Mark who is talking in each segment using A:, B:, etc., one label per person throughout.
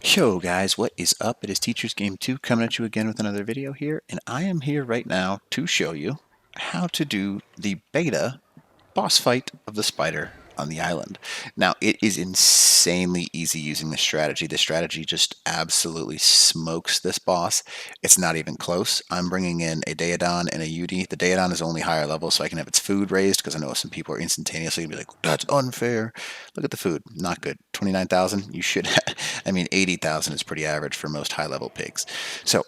A: Yo guys, what is up? It is Teachers Game 2 coming at you again with another video here, and I am here right now to show you how to do the beta boss fight of the spider on the island. Now, it is insanely easy using this strategy. The strategy just absolutely smokes this boss. It's not even close. I'm bringing in a Daedon and a Yudi. The Daedon is only higher level, so I can have its food raised, because I know some people are instantaneously going to be like, that's unfair. Look at the food. Not good. 29,000? You should have. I mean, 80,000 is pretty average for most high-level pigs. So,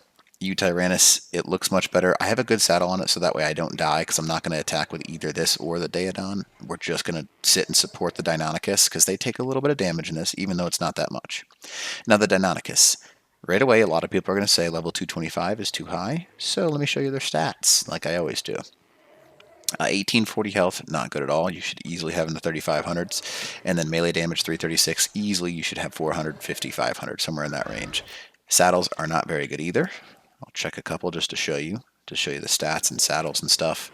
A: Tyrannus, it looks much better. I have a good saddle on it, so that way I don't die, because I'm not going to attack with either this or the Daedon. We're just going to sit and support the deinonychus, because they take a little bit of damage in this, even though it's not that much. Now the deinonychus. Right away, a lot of people are going to say level 225 is too high, so let me show you their stats, like I always do. 1840 health, not good at all. You should easily have in the 3500s. And then melee damage 336, easily you should have 450, 500, somewhere in that range. Saddles are not very good either. I'll check a couple just to show you the stats and saddles and stuff.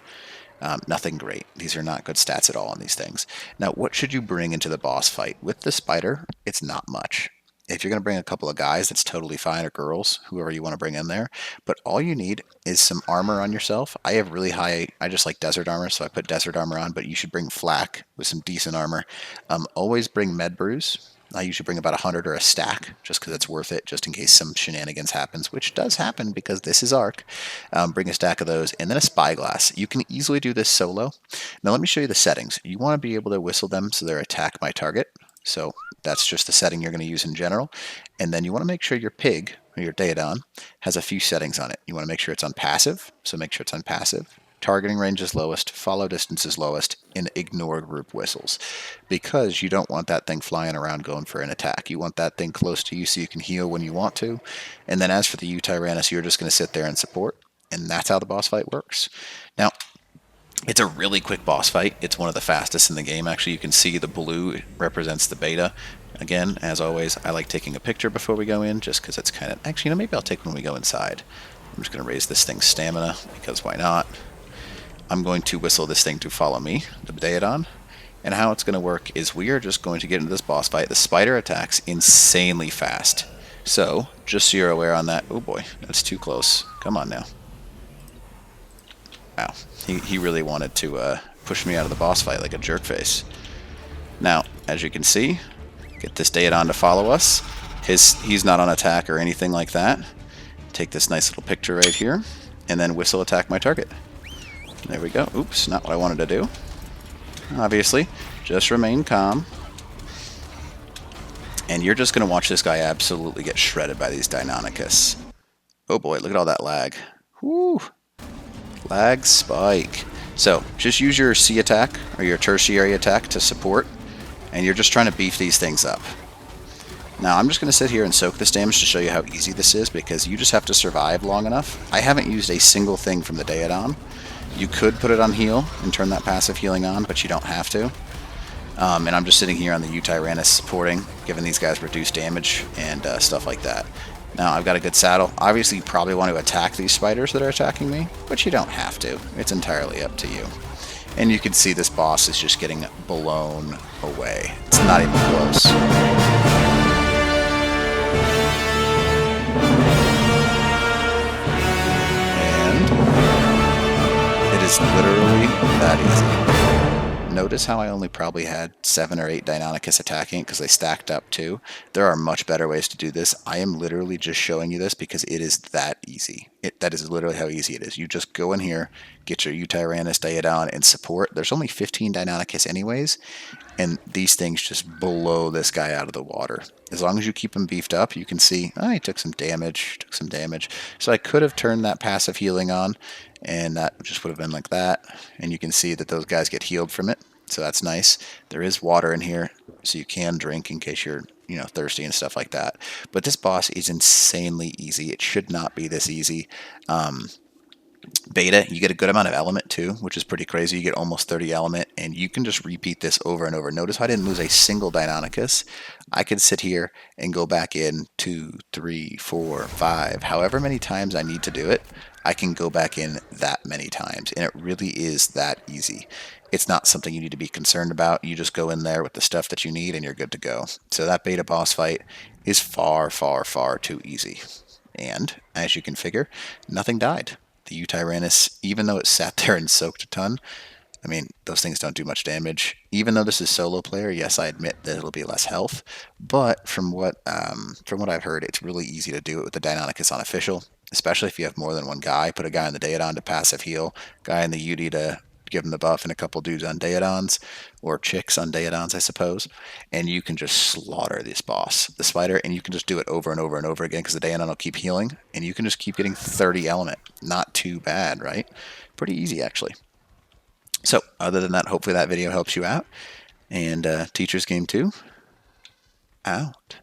A: Nothing great. These are not good stats at all on these things. Now, what should you bring into the boss fight? With the spider, it's not much. If you're going to bring a couple of guys, that's totally fine, or girls, whoever you want to bring in there. But all you need is some armor on yourself. I have really high, I just like desert armor, so I put desert armor on, but you should bring flak with some decent armor. Always bring med brews. I usually bring about 100 or a stack, just because it's worth it, just in case some shenanigans happens, which does happen because this is Ark. Bring a stack of those, and then a spyglass. You can easily do this solo. Now let me show you the settings. You want to be able to whistle them so they're attack my target. So that's just the setting you're going to use in general. And then you want to make sure your pig, or your Daedon, has a few settings on it. You want to make sure it's on passive, so make sure it's on passive. Targeting range is lowest, follow distance is lowest, and ignore group whistles. Because you don't want that thing flying around going for an attack. You want that thing close to you so you can heal when you want to. And then as for the Tyrannus, you're just going to sit there and support. And that's how the boss fight works. Now, it's a really quick boss fight. It's one of the fastest in the game. Actually, you can see the blue represents the beta. Again, as always, I like taking a picture before we go in, just because it's kind of... Actually, maybe I'll take when we go inside. I'm just going to raise this thing's stamina, because why not? I'm going to whistle this thing to follow me, the Daedon. And how it's going to work is we are just going to get into this boss fight. The spider attacks insanely fast. So, just so you're aware on that... Oh boy, that's too close. Come on now. Wow, he really wanted to push me out of the boss fight like a jerk face. Now, as you can see, get this Daedon to follow us. He's not on attack or anything like that. Take this nice little picture right here, and then whistle attack my target. There we go. Oops, not what I wanted to do. Obviously, just remain calm. And you're just going to watch this guy absolutely get shredded by these deinonychus. Oh boy, look at all that lag. Whoo! Lag spike. So, just use your C attack, or your tertiary attack, to support, and you're just trying to beef these things up. Now, I'm just going to sit here and soak this damage to show you how easy this is, because you just have to survive long enough. I haven't used a single thing from the Daedon. You could put it on heal and turn that passive healing on, but you don't have to. And I'm just sitting here on the Tyrannus supporting, giving these guys reduced damage and stuff like that. Now, I've got a good saddle. Obviously, you probably want to attack these spiders that are attacking me, but you don't have to. It's entirely up to you. And you can see this boss is just getting blown away. It's not even close. And it is literally that easy. Notice how I only probably had 7 or 8 deinonychus attacking because they stacked up too. There are much better ways to do this. I am literally just showing you this because it is that easy. That is literally how easy it is. You just go in here, get your Tyrannus Daedon and support. There's only 15 deinonychus anyways, and these things just blow this guy out of the water. As long as you keep him beefed up, you can see, oh, he took some damage, So I could have turned that passive healing on, and that just would have been like that. And you can see that those guys get healed from it, so that's nice. There is water in here, so you can drink in case you're, thirsty and stuff like that. But this boss is insanely easy. It should not be this easy. Beta, you get a good amount of element too, which is pretty crazy. You get almost 30 element, and you can just repeat this over and over. Notice how I didn't lose a single deinonychus. I could sit here and go back in 2, 3, 4, 5, however many times I need to do it. I can go back in that many times, and it really is that easy. it's not something you need to be concerned about. You just go in there with the stuff that you need and you're good to go. So that beta boss fight is far, far, far too easy. And as you can figure, nothing died. The Utyrannus, even though it sat there and soaked a ton, I mean, those things don't do much damage. Even though this is solo player, yes, I admit that it'll be less health. But from what I've heard, it's really easy to do it with the deinonychus on official, especially if you have more than one guy. Put a guy on the Daedon to passive heal, guy in the UD to give him the buff, and a couple dudes on Daedons, or chicks on Daedons, I suppose, and you can just slaughter this boss, the spider, and you can just do it over and over and over again because the Daedon will keep healing, and you can just keep getting 30 element. Not too bad, right? Pretty easy, actually. So, other than that, hopefully that video helps you out. And Teacher's Game 2, out.